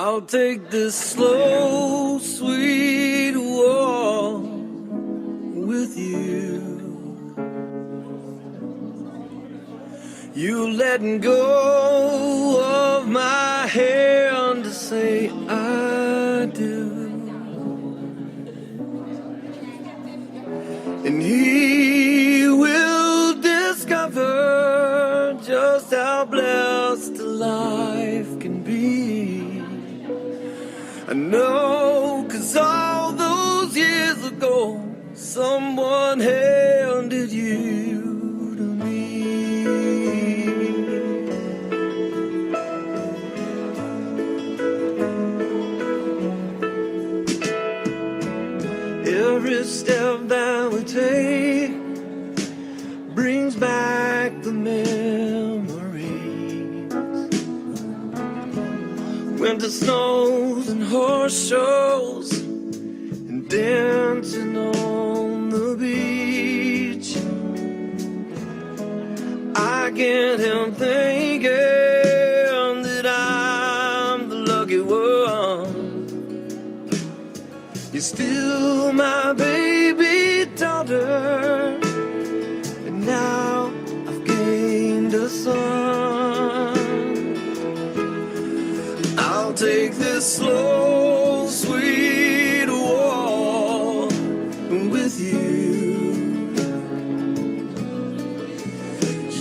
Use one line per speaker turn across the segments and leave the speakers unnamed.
I'll take this slow, sweet walk with you. You letting go of my hand to say I do. And he will discover just how blessed a life can be. I know, 'cause all those years ago, someone handed you to me. Every step that we take brings back the memories. Winter snows and horse shows and dancing on the beach. I can't help thinking that I'm the lucky one. You're still my baby daughter, and now I've gained a son. I'll take this slow, sweet walk with you.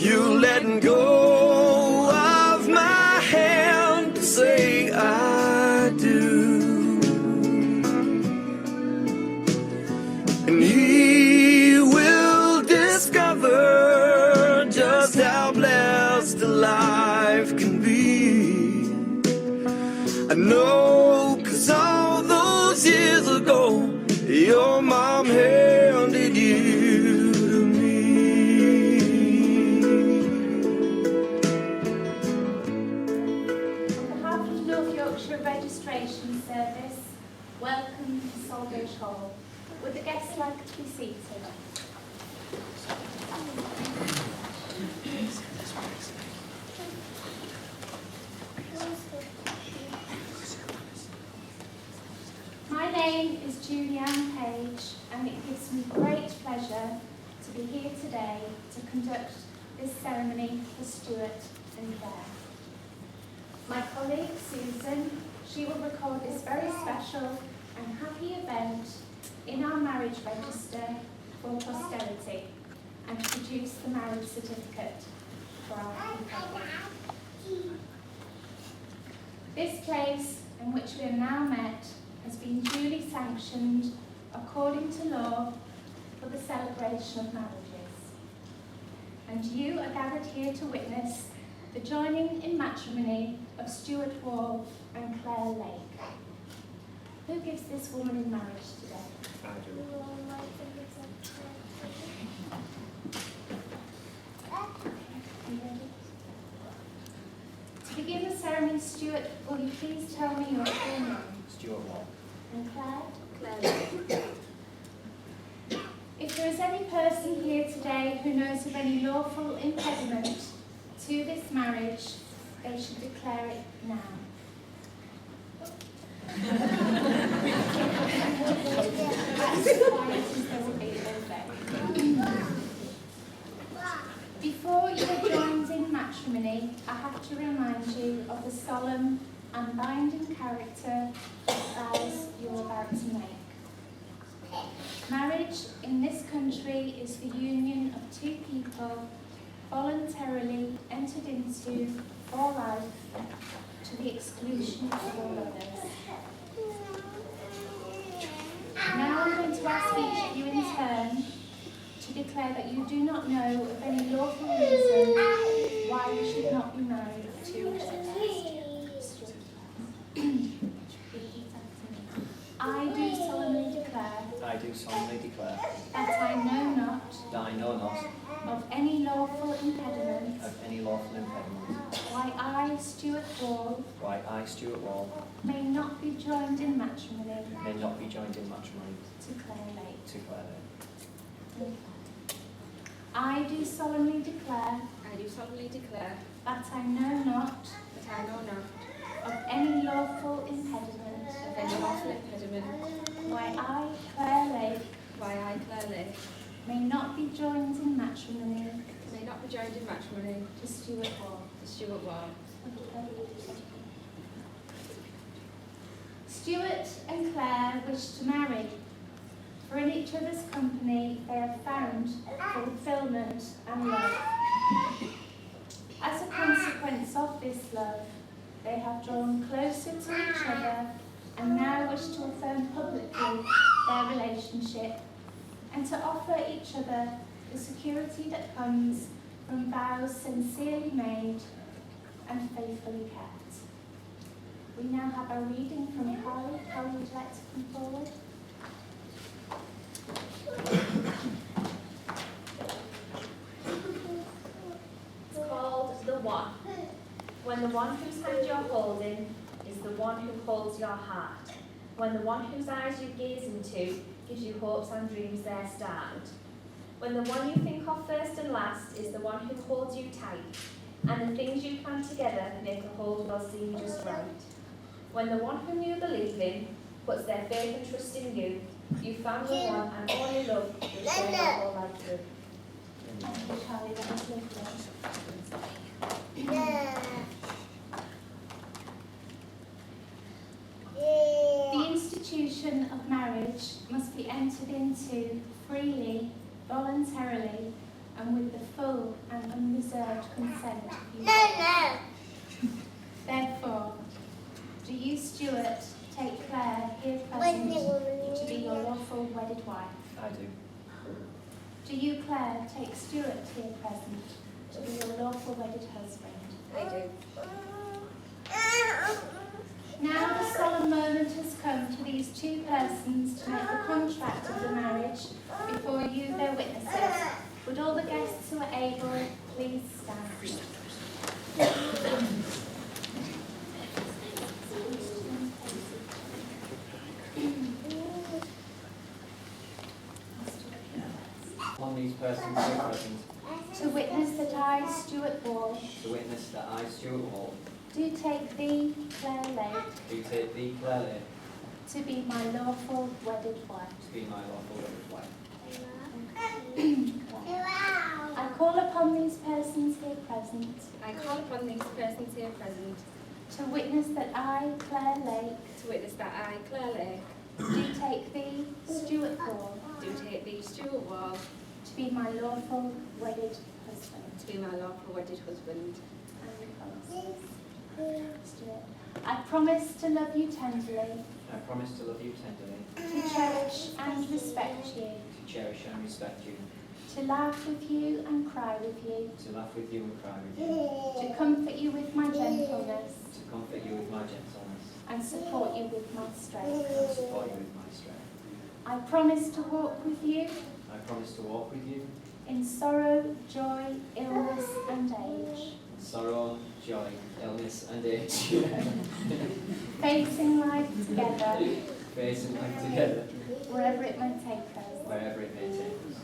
You letting go of my hand to say I do. And he will discover just how blessed a life can be. I know, 'cause all those years ago, your mom handed you to me.
On behalf of North Yorkshire Registration Service, welcome to Solberge Hall. Would the guests like to be seated? My name is Julianne Page, and it gives me great pleasure to be here today to conduct this ceremony for Stuart and Claire. My colleague Susan, she will record this very special and happy event in our marriage register for posterity and produce the marriage certificate for our couple. This place in which we are now met has been duly sanctioned according to law for the celebration of marriages. And you are gathered here to witness the joining in matrimony of Stuart Wall and Claire Lake. Who gives this woman in marriage today?
I do.
To begin the ceremony, Stuart, will you please tell me your full name?
Stuart Wall.
And Claire? Claire. If there is any person here today who knows of any lawful impediment to this marriage, they should declare it now. Before you are joined in matrimony, I have to remind you of the solemn and binding character of vows you are about to make. Marriage in this country is the union of two people voluntarily entered into for life to the exclusion of all others. Now I'm going to ask each of you in turn to declare that you do not know of any lawful reason why you should not be married to others. I do solemnly declare
I do solemnly declare
that I know not
that I know not
of any lawful impediment
of any lawful impediment
why I, Stuart Wall,
why I, Stuart Wall,
may not be joined in matrimony
may not be joined in matrimony
to Claire Lake.
to Claire Lake.
I do solemnly declare
I do solemnly declare
that I know not
that I know not
of any lawful impediment why I, Clare Lake, may not be joined in matrimony to Stuart Wall. Stuart and Clare wish to marry, for in each other's company they have found fulfilment and love. As a consequence of this love, they have drawn closer to each other and now wish to affirm publicly their relationship and to offer each other the security that comes from vows sincerely made and faithfully kept. We now have a reading from Polly. Polly, would you like to come forward?
It's called The One. When the one whose hand you're holding is the one who holds your heart. When the one whose eyes you gaze into gives you hopes and dreams there started. When the one you think of first and last is the one who holds you tight, and the things you plan together make the whole world seem just right. When the one whom you believe in puts their faith and trust in you, you found the one and only love will share your whole life through.
Thank you, Charlie. That was lovely. The institution of marriage must be entered into freely, voluntarily, and with the full and unreserved consent of you. Therefore, do you, Stuart, take Clare here present to be your lawful wedded wife?
I do.
Do you, Clare, take Stuart here present to be your lawful wedded husband?
I do.
Now the solemn moment has come for these two persons to make the contract of the marriage before you, their witnesses. Would all the guests who are able please stand?
On these persons here present,
To witness that I, Stuart Wall,
to witness that I, Stuart Wall,
do take thee, Clare Lake,
do take thee, Clare Lake,
to be my lawful wedded wife.
to be my lawful wedded wife.
I call upon these persons here present to witness that I, Clare Lake, do take thee, Stuart Wall, to be my lawful wedded husband. Stuart, I promise to love you tenderly,
I promise to love you tenderly,
to cherish and respect you,
to cherish and respect you,
to laugh with you and cry with you,
to laugh with you and cry with you,
to comfort you with my gentleness,
to comfort you with my gentleness,
and support you with my strength.
and support you with my strength.
I promise to walk with you
I promise to walk with you
in sorrow, joy, illness, and age,
in sorrow, joy, illness and age,
facing life together,
facing life together,
wherever it may take us.
wherever it may take us.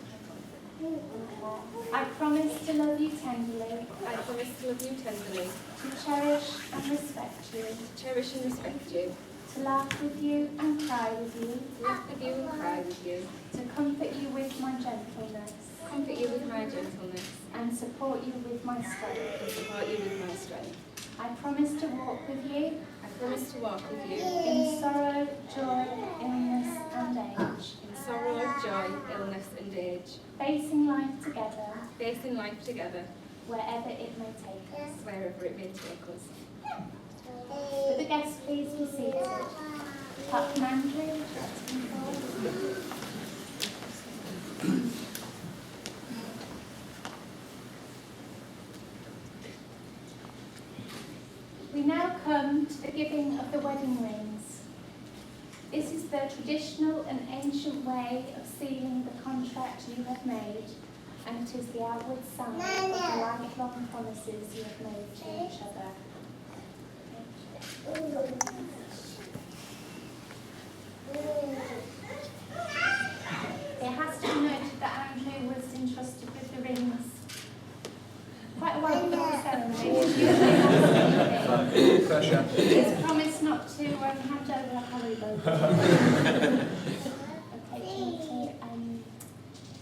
I promise to love you tenderly, to cherish and respect you, to laugh with you and cry with you, to comfort you with my gentleness, and support you with my strength. I promise to walk with you in sorrow, joy, illness, and age, facing life together, wherever it may take us. Would the guests please be seated? Captain Andrew, would you like to come forward? We now come to the giving of the wedding rings. This is the traditional and ancient way of sealing the contract you have made, and it is the outward sign of the lifelong promises you have made to each other. It has to be noted that Andrew was entrusted with the rings quite a while before the ceremony.
Pressure.
Please promise not to hand over the Haribo. Okay, do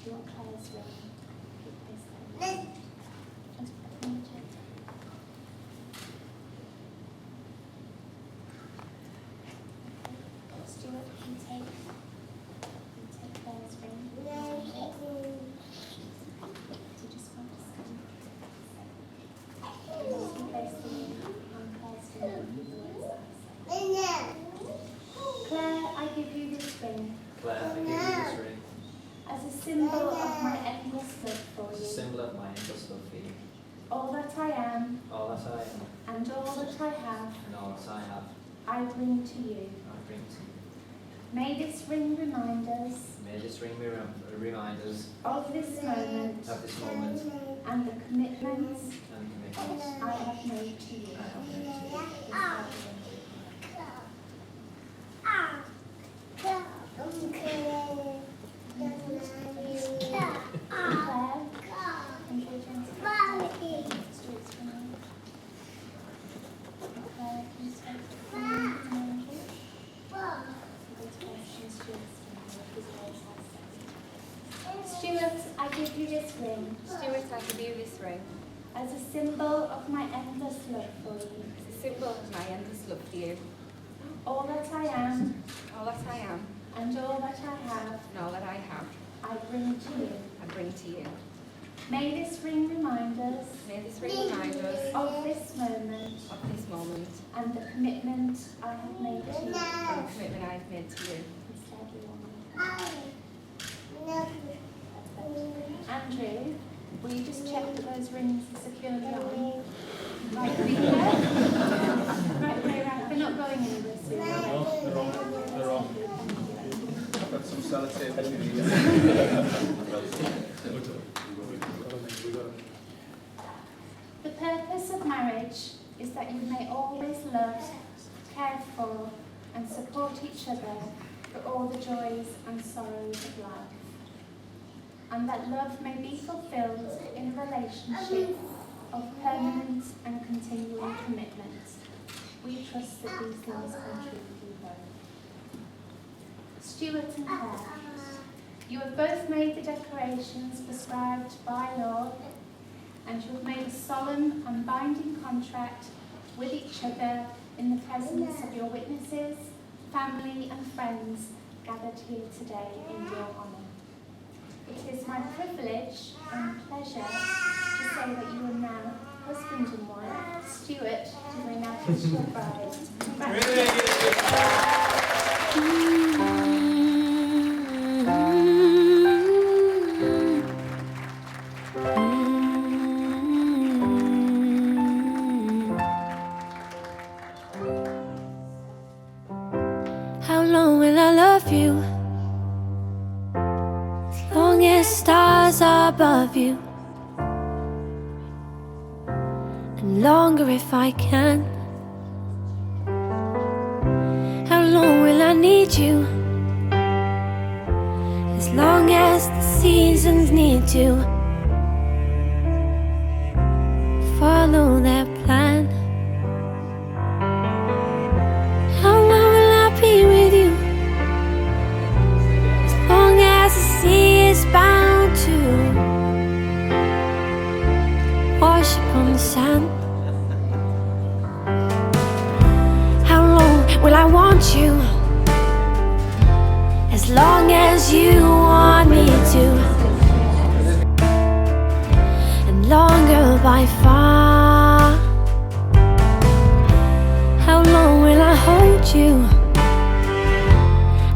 you want Claire's ring? Just put it in the table. Stuart, you take Claire's ring. Do you just want to scan? You place the ring on Claire's finger. Claire, I give you this ring
Claire, I give you this ring
as a symbol of my endless love for
as a
you.
symbol of my endless love for you.
All that I am
All that I am
and all that I have,
and all that I have,
I bring to you.
I bring to you.
May this ring remind us
May this ring remind us
of this moment
of this moment
and the commitments
and commitments
I have made to you.
I have made to you.
Claire, engagement. Stuart's ring. Claire, can you take the ring? Stuart, I give you this ring
Stuart, I give you this ring
as a symbol of my endless love for you.
as a symbol of my endless love for you.
All that I am
All that I am
and all that I have,
and all that I have,
I bring to you.
I bring to you.
May this ring remind us
May this ring remind us
of this moment
of this moment
and the commitment I have made to you.
and the commitment I have made to you.
Instead, we want Andrew, will you just check that those rings are securely on? Right, right. They're not going anywhere soon.
No, they're on. I've got some sellotape if you need it.
The purpose of marriage is that you may always love, care for, and support each other for all the joys and sorrows of life. And that love may be fulfilled in a relationship of permanent and continuing commitment. We trust that these things are true for you both. Stuart and Claire, you have both made the declarations prescribed by law, and you have made a solemn and binding contract with each other in the presence of your witnesses, family and friends gathered here today in your honour. It is my privilege and pleasure to say that you are now husband and wife. Stuart, you may now kiss your bride.
How long will I love you? As long as stars are above you, and longer if I can. How long will I need you? As long as the seasons need to follow their plan. How long will I be with you? As long as the sea is bound to wash upon the sand. How long will I want you? As long as you want me to, and longer by far. How long will I hold you?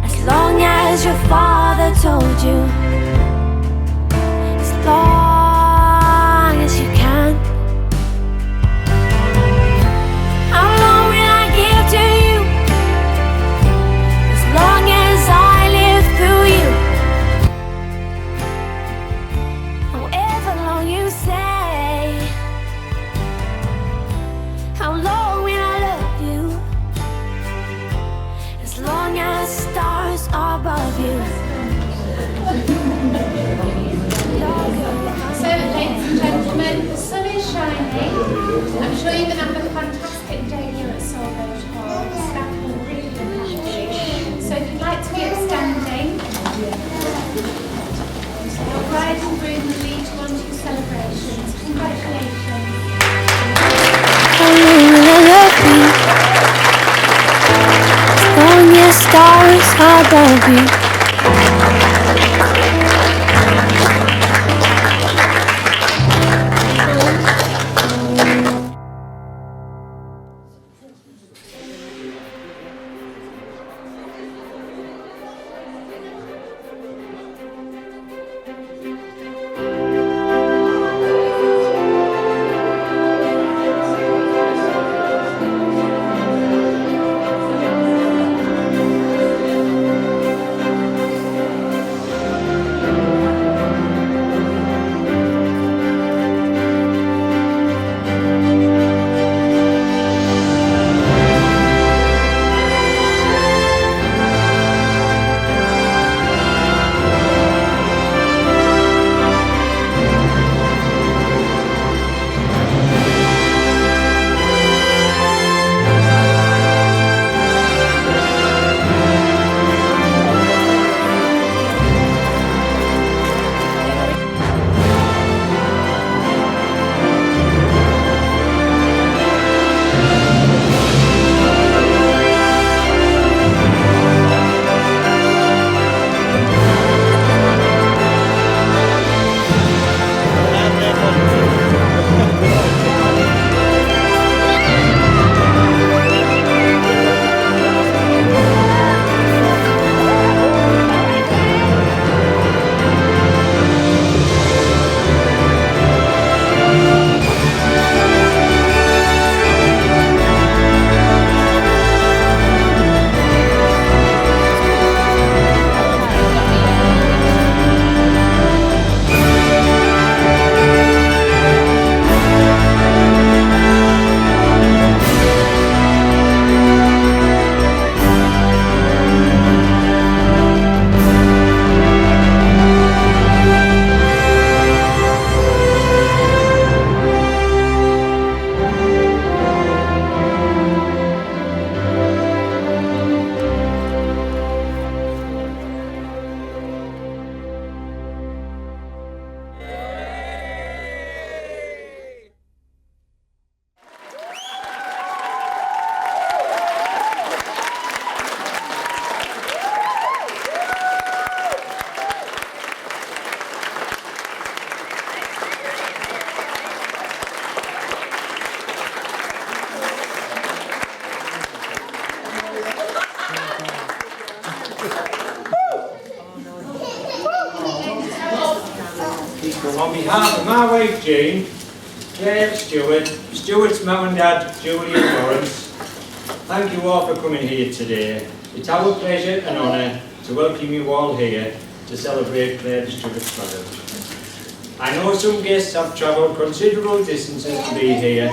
As long as your father told you. As long as you can. How long will I give to you? As long as I live through you. However long you say. How long will I love you? As long as stars are above you.
So, ladies and gentlemen, the sun is shining. I'm sure you're going to have a fantastic day
stars above you.
On behalf of my wife Jane, Claire, Stuart, Stuart's mum and dad, Julie and Lawrence, thank you all for coming here today. It's our pleasure and honour to welcome you all here to celebrate Claire and Stuart's marriage. I know some guests have travelled considerable distances to be here,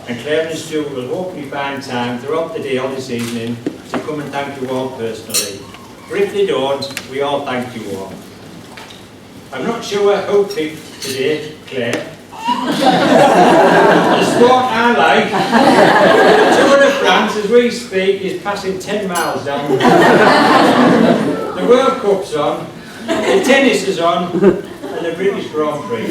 and Claire and Stuart will hopefully find time throughout the day or this evening to come and thank you all personally. But if they don't, we all thank you all. I'm not sure how big today, Claire. The sport I like, the Tour de France as we speak is passing 10 miles down. The World Cup's on, the tennis is on, and the British Grand Prix.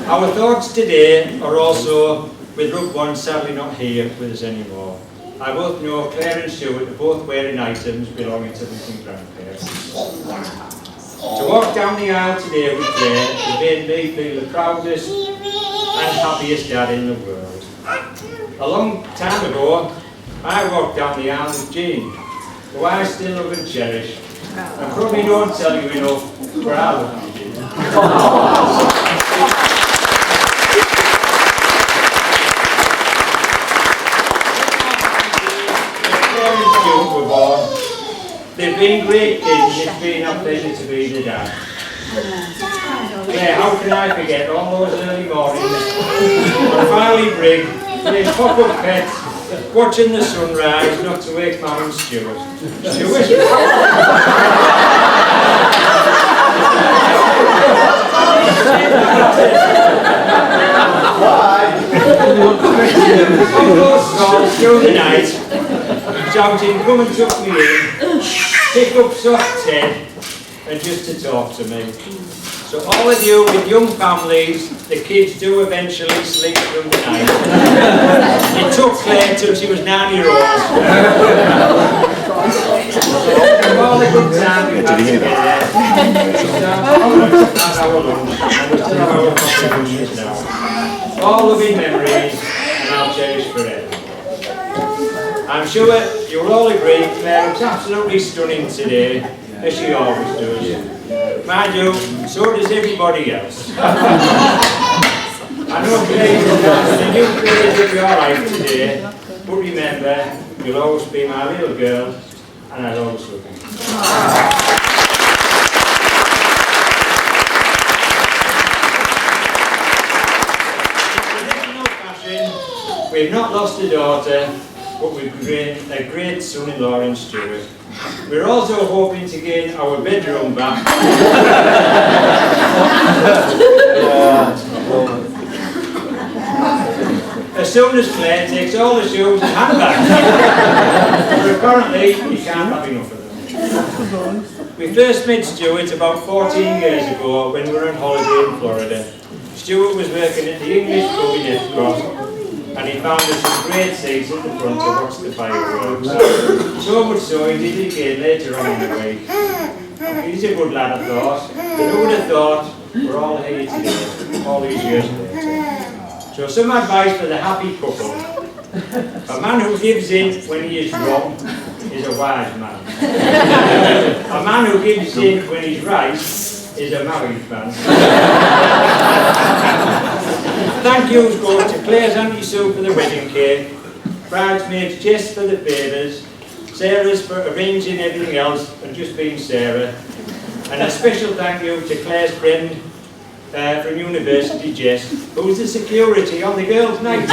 Our thoughts today are also with Rook 1 sadly not here with us anymore. I both know Claire and Stuart are both wearing items belonging to the grandparents. To walk down the aisle today with Claire has made me feel the proudest and happiest dad in the world. A long time ago, I walked down the aisle with Jane, who I still love and cherish. I probably don't tell you enough, but I love you, Jane. Claire and Stuart were born. They've been great kids, and it's been a pleasure to be the dad. Claire, how can I forget all those early mornings on Farley Brig, playing pop-up pets, watching the sunrise, not to wake Mum and Stuart. Stuart? On those calls through the night, shouting, come and tuck me in, pick up soft Ted, and just to talk to me. So all of you with young families, the kids do eventually sleep through the night. It took Claire till she was 9 years old. All the good times we had together. That's our lunch, and we still have our coffee lunches now. All loving memories, and I'll cherish forever. I'm sure you'll all agree Claire looks absolutely stunning today, as she always does. Mind you, so does everybody else. I know Claire is the new phase of your life today, but remember, you'll always be my little girl, and I'll always love you. We've not lost a daughter, but we've gained a great son-in-law in Stuart. We're also hoping to gain our bedroom back. As soon as Claire takes all the shoes and handbags. But apparently, you can't have enough of them. We first met Stuart about 14 years ago when we were on holiday in Florida. Stuart was working at the English pub in Epcot, and he found us some great seats at the front to watch the fireworks. So much so he did it again later on in the week. He's a good lad, I thought, but who would have thought we're all here today, all these years later. So some advice for the happy couple. A man who gives in when he is wrong is a wise man. A man who gives in when he's right is a married man. Thank yous go to Claire's Auntie Sue for the wedding cake, bridesmaids Jess for the favours, Sarah's for arranging everything else and just being Sarah, and a special thank you to Claire's friend from university, Jess, who's the security on the girls' night. And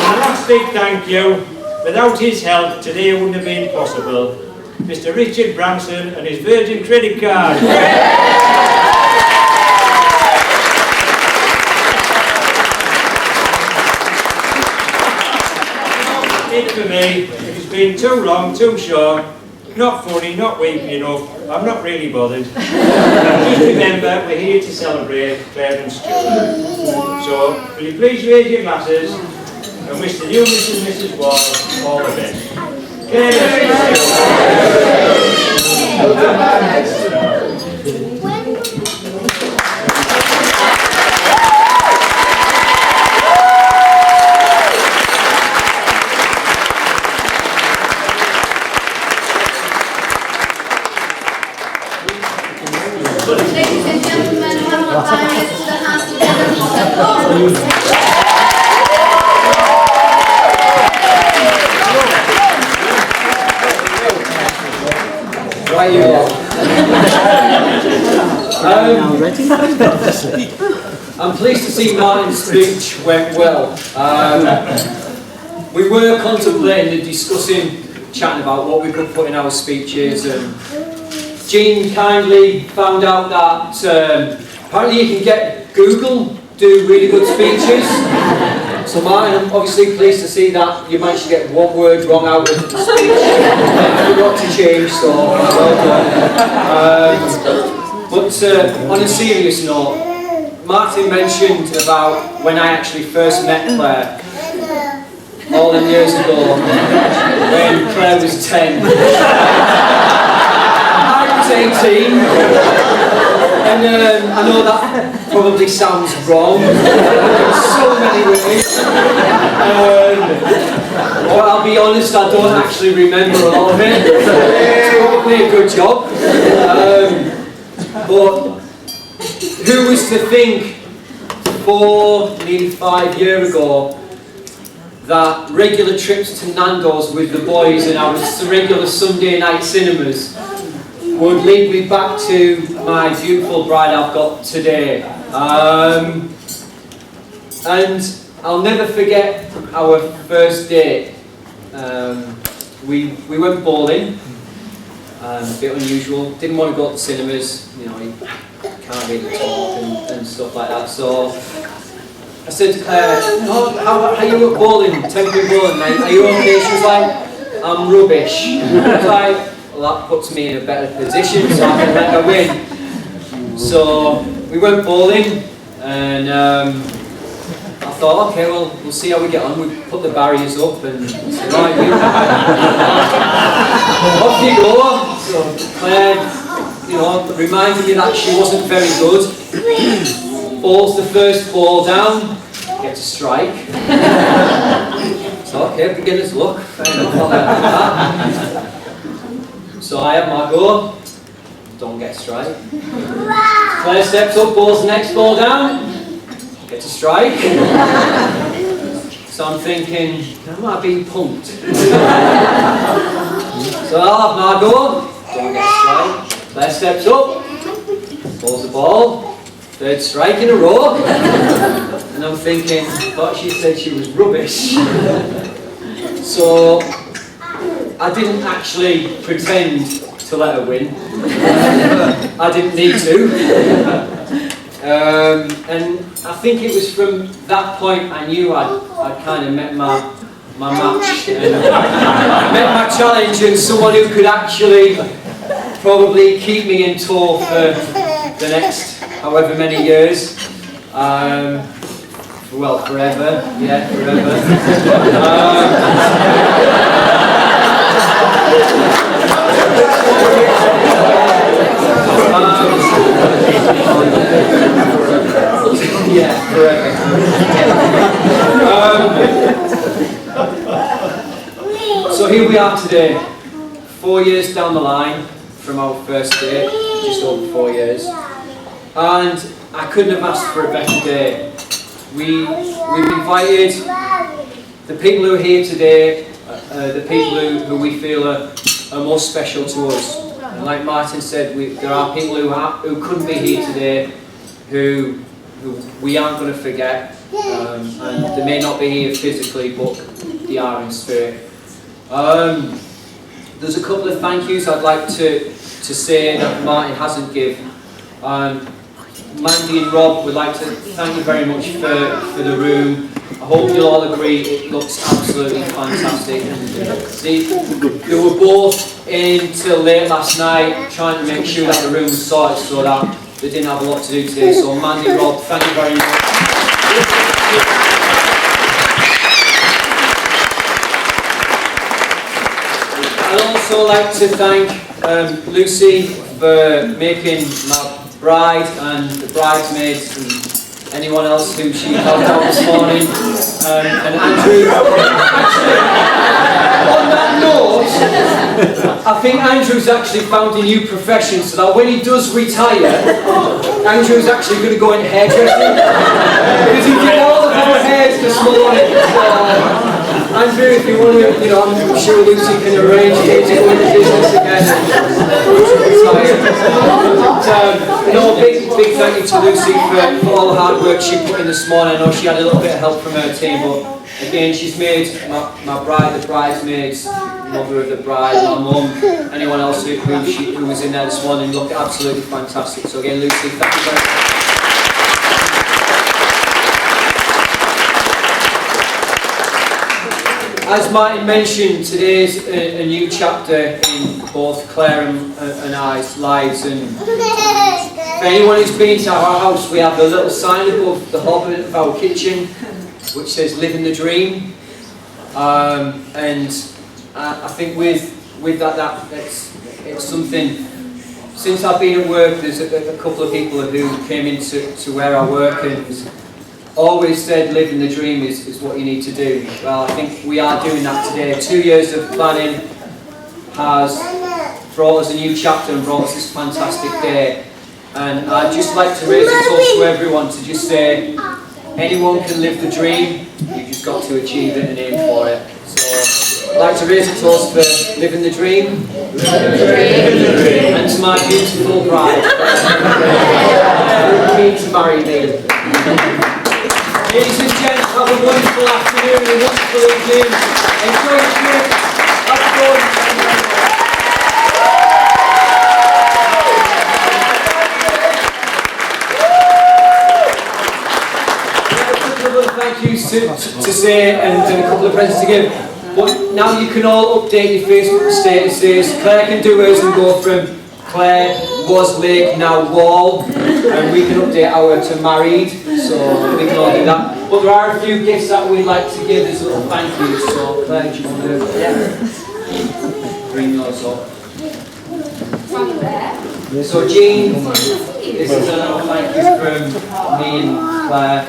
a last big thank you. Without his help, today wouldn't have been possible. Mr. Richard Branson and his Virgin credit card. It for me, it's been too long, too short, not funny, not weepy enough. I'm not really bothered. Just remember, we're here to celebrate Claire and Stuart. So, will you please raise your glasses and wish the new Mr. and Mrs. Wall all the best.
Ladies and gentlemen, one more time, let's put our hands together for applause.
Right, you all. I'm pleased to see Martin's speech went well. We were contemplating and discussing, chatting about what we could put in our speeches, and Jean kindly found out that apparently you can get Google do really good speeches. So Martin, I'm obviously pleased to see that you managed to get one word wrong out of the speech. You got to change, so well done. But on a serious note, Martin mentioned about when I actually first met Claire, all them years ago, when Claire was 10. I was 18. And I know that probably sounds wrong in so many ways. Well, I'll be honest, I don't actually remember a lot of it. It's probably a good job. But who was to think 4, nearly 5 years ago that regular trips to Nando's with the boys and our regular Sunday night cinemas would lead me back to my beautiful bride I've got today. And I'll never forget our first date. We went bowling, a bit unusual, didn't want to go to cinemas, you know, you can't really talk and stuff like that. So I said to Claire, oh, how you at bowling, temporary bowling, mate? Are you okay? She was like, I'm rubbish. I was like, well, that puts me in a better position so I can let her win. So we went bowling, and I thought, okay, well, we'll see how we get on. We put the barriers up and said, right, off you go. So Claire, you know, reminded me that she wasn't very good. Bowls the first ball down, gets a strike. So okay, beginner's luck. Fair enough, I'll let that. So I have my go. Don't get a strike. Claire steps up, bowls the next ball down, gets a strike. So I'm thinking, am I being punked? So I'll have my go. Don't get a strike. Claire steps up, bowls the ball. Third strike in a row. And I'm thinking, thought she said she was rubbish. So I didn't actually pretend to let her win. I didn't need to. And I think it was from that point I knew I'd kind of met my match, and met my challenge, and someone who could actually probably keep me in tow for the next however many years. Well, forever. Yeah, forever. Yeah, forever. So here we are today, 4 years down the line from our first date, just over 4 years, and I couldn't have asked for a better day. We've invited the people who are here today, the people who we feel are most special to us. And like Martin said, there are people who couldn't be here today, who we aren't going to forget, and they may not be here physically, but they are in spirit. There's a couple of thank yous I'd like to say that Martin hasn't given. Mandy and Rob would like to thank you very much for the room. I hope you'll all agree it looks absolutely fantastic. They were both in till late last night trying to make sure that the room was sorted so that they didn't have a lot to do today. So Mandy and Rob, thank you very much. I'd also like to thank Lucy for making my bride and the bridesmaids and anyone else who she helped out this morning, and Andrew. On that note, I think Andrew's actually found a new profession, so that when he does retire, Andrew's actually going to go in hairdressing, because he did all of our hairs this morning. Andrew, if you want to, I'm sure Lucy can arrange it to go into business again. No, big thank you to Lucy for all the hard work she put in this morning. I know she had a little bit of help from her team, but again, she's made my bride, the bridesmaids, mother of the bride, my mum, anyone else who was in there this morning look absolutely fantastic. So again, Lucy, thank you very much. As Martin mentioned, today's a new chapter in both Claire and I's lives, and for anyone who's been to our house, we have a little sign above the hob of our kitchen which says "Living the Dream," and I think with that it's something. Since I've been at work, there's a couple of people who came into where I work and always said living the dream is what you need to do. Well, I think we are doing that today. 2 years of planning has brought us a new chapter and brought us this fantastic day. And I'd just like to raise a toast to everyone to just say, anyone can live the dream, you've just got to achieve it and aim for it. So I'd like to raise a toast for living the dream. And to my beautiful bride, who keen to marry me. Ladies and gents, have a wonderful afternoon, a wonderful evening. Enjoy the trip. Have fun. I have a couple of thank yous to say and a couple of presents to give. But now you can all update your Facebook statuses. Claire can do hers and go from Claire was Lake, now Wall, and we can update our to married, so we can all do that. But there are a few gifts that we'd like to give as a little thank you, so Claire, do you want to bring yours up?
From there.
So Jean, this is a little thank you from me and Claire.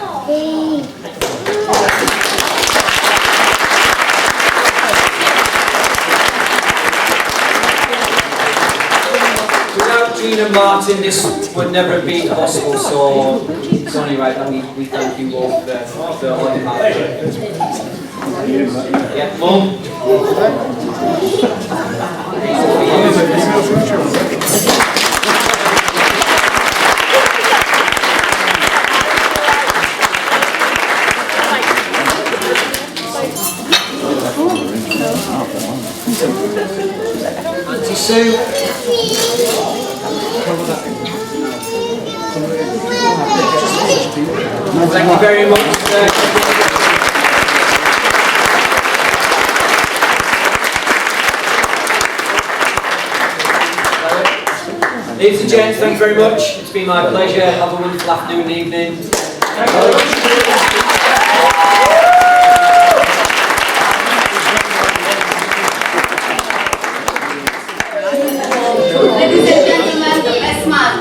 Without Jean and Martin, this would never have been possible, so it's only right that we thank you all for all your hard work. Yeah, Mum? Auntie Sue? Thank you very much. Ladies and gents, thank you very much. It's been my pleasure. Have a wonderful afternoon and evening.
Ladies and gentlemen, the best man.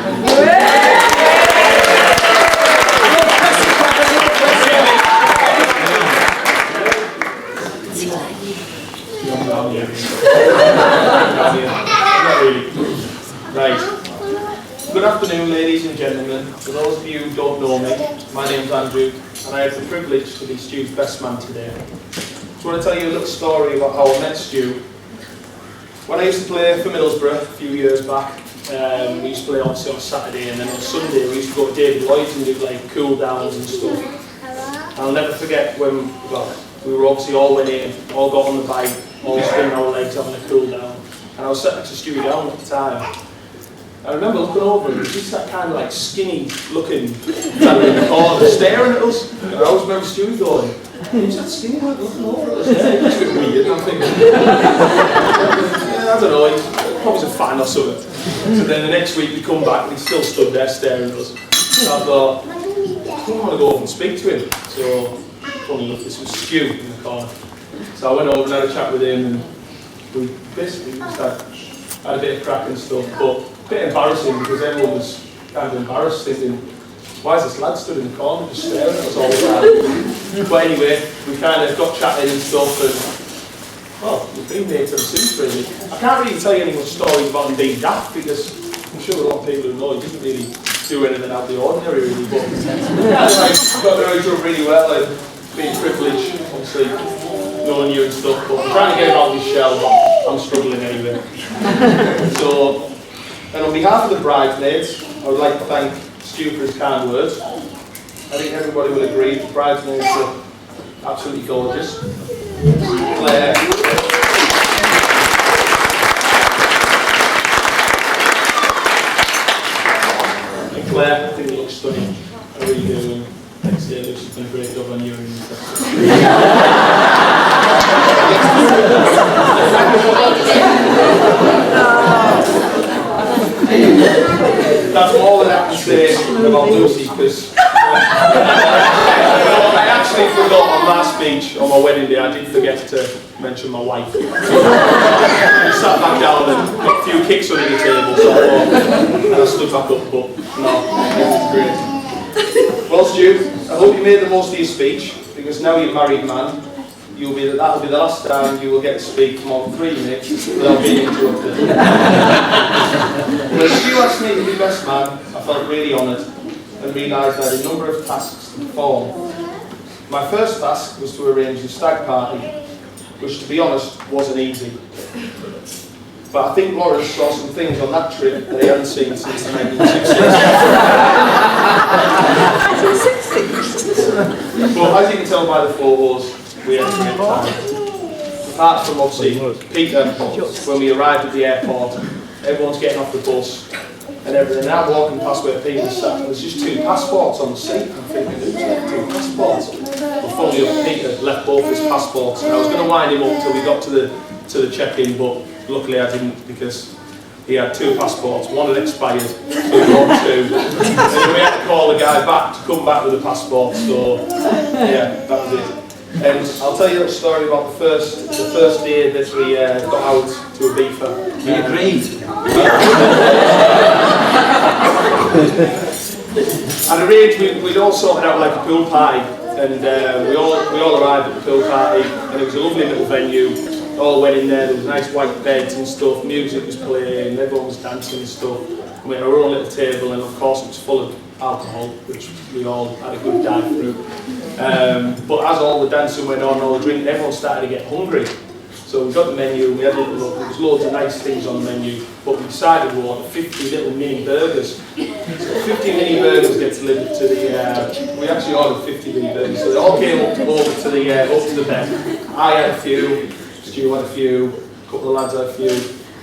Right. Good afternoon, ladies and gentlemen. For those of you who don't know me, my name's Andrew, and I have the privilege to be Stu's best man today. I want to tell you a little story about how I met Stu. When I used to play for Middlesbrough a few years back, we used to play obviously on Saturday, and then on Sunday we used to go to David Lloyd's and do like cool downs and stuff. I'll never forget when we were obviously all went in, all got on the bike, all spinning our legs having a cool down, and I was sat next to Stuart down at the time. I remember looking over and he's that kind of like skinny looking fella in the corner staring at us, and I always remember Stuart going, "Who's that skinny lad looking over at us?" It's a bit weird, I'm thinking. Yeah, I don't know, he's probably a fan or something. So then the next week we come back and he still stood there staring at us. So I thought, I don't want to go over and speak to him. So, funny enough, this was Stu in the corner. So I went over and had a chat with him, and we basically just had a bit of crack and stuff, but a bit embarrassing because everyone was kind of embarrassed, thinking, why is this lad stood in the corner just staring at us all the time? But anyway, we kind of got chatting and stuff, and well, we've been mates ever since, really. I can't really tell you any more stories about him being daft, because I'm sure a lot of people who know he didn't really do anything out of the ordinary, really, but like, got to know each other really well, and being privileged, obviously, knowing you and stuff, but I'm trying to get him out of his shell, but I'm struggling anyway. So, and on behalf of the bridesmaids, I would like to thank Stu for his kind words. I think everybody will agree the bridesmaids are absolutely gorgeous. Claire. And Claire, I think you look stunning. I really do. And next day, Lucy's done a great job on you. That's all that I can say about Lucy, because I actually forgot on my speech on my wedding day, I did forget to mention my wife. I sat back down and got a few kicks under the table, so and I stood back up, but no, it was great. Well, Stu, I hope you made the most of your speech, because now you're a married man. That'll be the last time you will get to speak for more than 3 minutes without being interrupted. When Stu asked me to be best man, I felt really honoured and realised I had a number of tasks to perform. My first task was to arrange a stag party, which, to be honest, wasn't easy. But I think Lawrence saw some things on that trip that he hadn't seen since the 1960s. But as you can tell by the photos, we had a great time. Apart from obviously Peter, when we arrived at the airport, everyone's getting off the bus and everything. Now walking past where Peter sat, there's just 2 passports on the seat. I'm thinking, who's got 2 passports? But funnily enough, Peter left both his passports. And I was going to wind him up till we got to the check-in, but luckily I didn't, because he had 2 passports. One had expired, so we got 2. And then we had to call the guy back to come back with the passport. So yeah, that was it. And I'll tell you a story about the first day that we got out to Ibiza.
We agreed.
And arranged, we'd all sorted out like a pool party, and we all arrived at the pool party, and it was a lovely little venue. All went in there was nice white beds and stuff, music was playing, everyone was dancing and stuff. And we had our own little table, and of course it was full of alcohol, which we all had a good dive through. But as all the dancing went on, all the drinking, everyone started to get hungry. So we got the menu, we had a little look, there was loads of nice things on the menu, but we decided we wanted 50 little mini burgers. So 50 mini burgers get delivered to the, we actually ordered 50 mini burgers, so they all came up to the bed. I had a few, Stu had a few, a couple of lads had a few,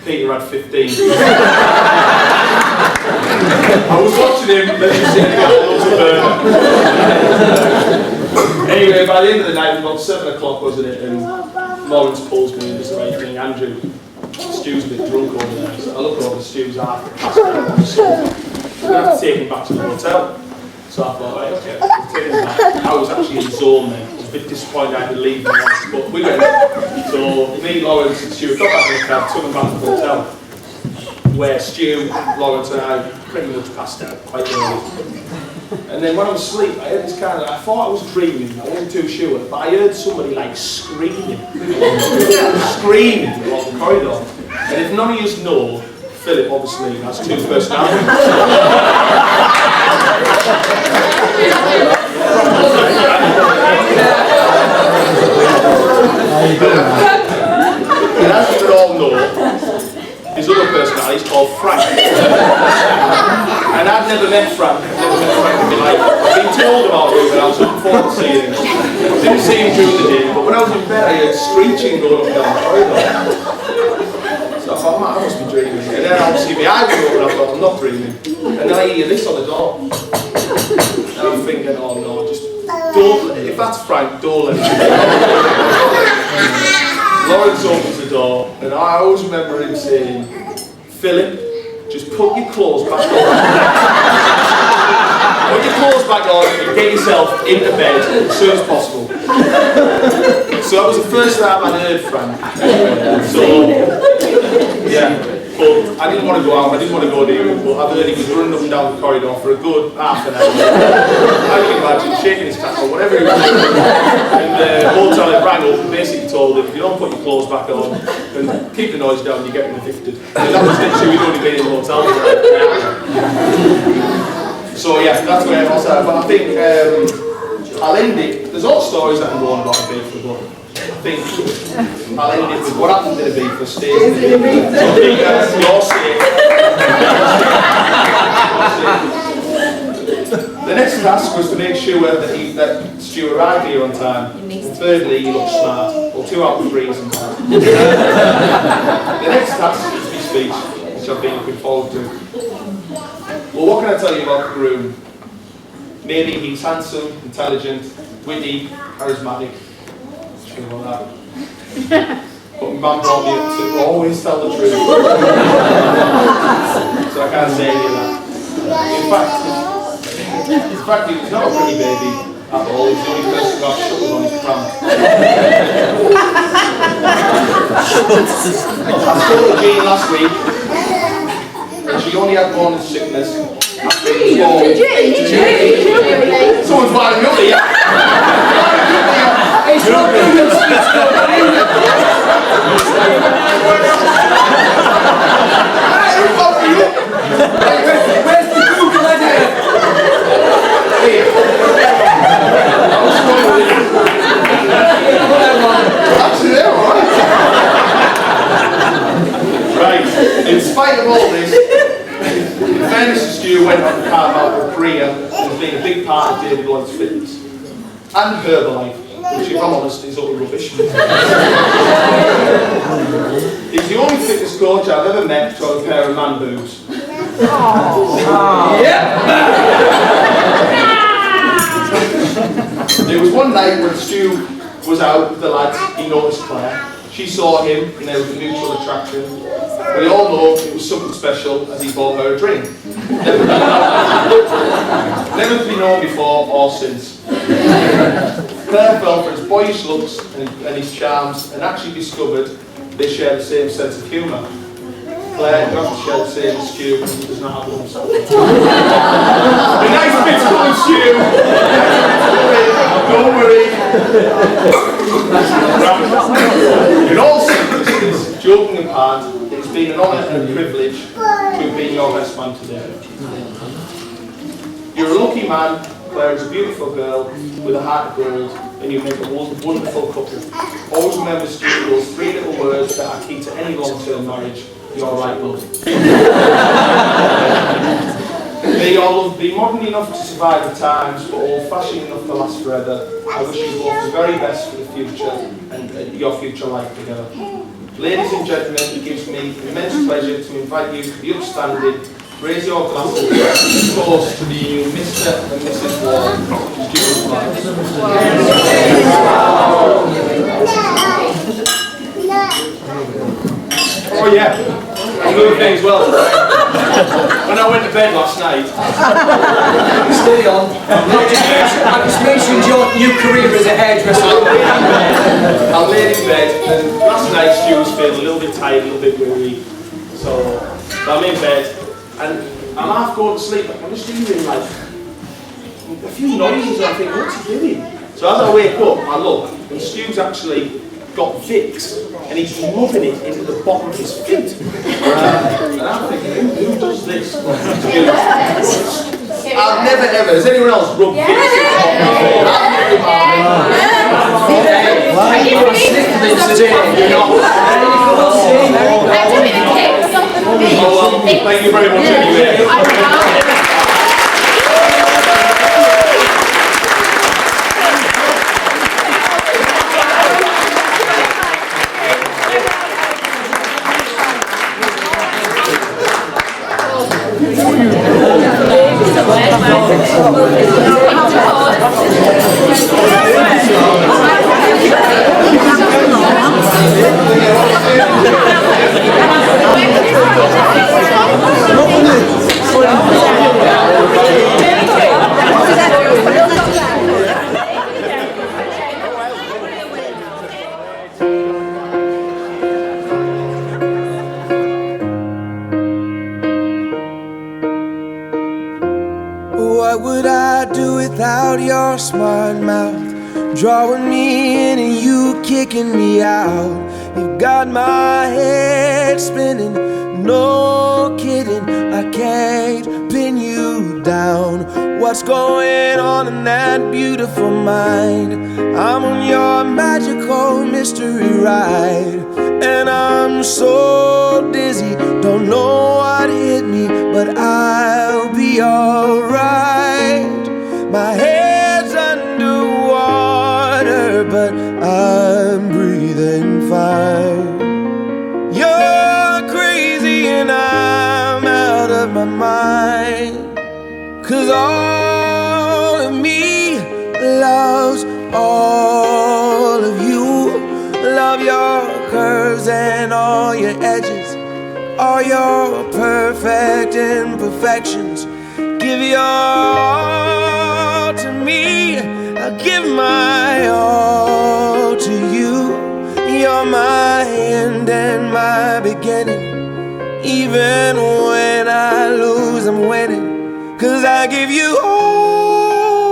Peter had 15. I was watching him, let me see, he got loads of burgers. Anyway, by the end of the night, about 7 o'clock, wasn't it? And Lawrence pulls me and does the right thing. Andrew, Stu's a bit drunk over there. So I look over, Stu's half passed out on the sofa. We're going to have to take him back to the hotel. So I thought, right, okay, we'll take him back. I was actually in the zone then. I was a bit disappointed I had to leave him, but we went. So me, Lawrence and Stu got back in the cab, took him back to the hotel, where Stu, Lawrence and I pretty much passed out quite early. And then when I was asleep, I heard this kind of, I thought I was dreaming, I wasn't too sure, but I heard somebody like screaming along the corridor. And if none of you know, Philip obviously has 2 personalities. And as you all know, his other personality is called Frank. And I've never met Frank. I've never met Frank in my life. I've been told about him when I was looking forward to seeing him. I didn't see him during the day, but when I was in bed I heard screeching going up and down the corridor. So I thought, man, I must be dreaming. And then obviously my eyes were open, I thought, I'm not dreaming. And then I hear this on the door. And I'm thinking, oh no, just don't, if that's Frank, don't let him. Lawrence opens the door, and I always remember him saying, Philip, just put your clothes back on. Put your clothes back on and get yourself into bed as soon as possible. So that was the first time I'd heard Frank. So, yeah, but I didn't want to go out, I didn't want to go near him, but I've heard he was running up and down the corridor for a good half an hour. I can imagine shaking his tackle, whatever he was doing. And the hotel had rang up and basically told him, if you don't put your clothes back on and keep the noise down, you're getting evicted. And that was literally, we'd only been in the hotel for an hour. So yeah, that's where I was at. But I think I'll end it. There's all stories that I'm going about Ibiza, but I think I'll end it with what happened in Ibiza stays in Ibiza. So I think you're safe. The next task was to make sure that Stuart arrived here on time. And thirdly, he looked smart. Well, 2 out of 3 isn't bad. The next task is my speech, which I've been looking forward to. Well, what can I tell you about the groom? Maybe he's handsome, intelligent, witty, charismatic. Sure about that. But my mum brought me up to always tell the truth. So I can't say any of that. In fact, he was not a pretty baby at all. He was the only person who got sugar on his pram. I spoke to Jean last week, and she only had morning sickness. Someone's winding me up here. It's not good. Where's the Google editor? Right, in spite of all this, in fairness to Stuart went on to carve out a career and has been a big part of David Lloyd's fitness and Herbalife, which if I'm honest is utter rubbish. He's the only fitness coach I've ever met to have a pair of man boobs. There was one night when Stu was out with the lads, he noticed Claire. She saw him and there was a mutual attraction. We all know it was something special as he bought her a drink. Never been known before or since. Claire fell for his boyish looks and his charms and actually discovered they share the same sense of humour. Claire doesn't share the same as Stu, he does not have one himself. A nice bit's coming, Stu! Don't worry. In all seriousness, joking apart, it's been an honour and a privilege to have been your best man today. You're a lucky man, Claire is a beautiful girl with a heart of gold, and you make a wonderful couple. Always remember, Stu, those 3 little words that are key to any long-term marriage. You're right, love. May your love be modern enough to survive the times, but old-fashioned enough to last forever. I wish you both the very best for the future and your future life together. Ladies and gentlemen, it gives me immense pleasure to invite you to the upstanding, raise your glasses, toast to the new Mr. and Mrs. Ward, Stuart Flags. Oh yeah, another thing as well. When I went to bed last night,
Stay on. I just mentioned your new career as a hairdresser.
I laid in bed, and last night Stu was feeling a little bit tired, a little bit weary. So I'm in bed, and I'm half going to sleep, I'm just hearing like a few noises, and I think, what's he doing? So as I wake up, I look, and Stu's actually got Vicks, and he's rubbing it into the bottom of his feet. And I'm thinking, who does this? I've never ever, has anyone else rubbed Vicks into the bottom of his feet? I've never thank you very much anyway.
What would I do without your smart mouth? Drawing me in and you kicking me out. You got my head spinning, no kidding. I can't pin you down. What's going on in that beautiful mind? I'm on your magical mystery ride, and I'm so dizzy, don't know what hit me, but I'll be alright. My head's underwater, but I'm breathing fine. You're crazy and I'm out of my mind, 'cause all of me loves all of you. Love your curves and all your edges, all your perfect imperfections. Give your all to me, I'll give my all to you. You're my end and my beginning. Even when I lose, I'm winning, 'cause I give you all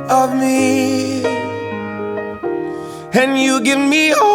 of me, and you give me all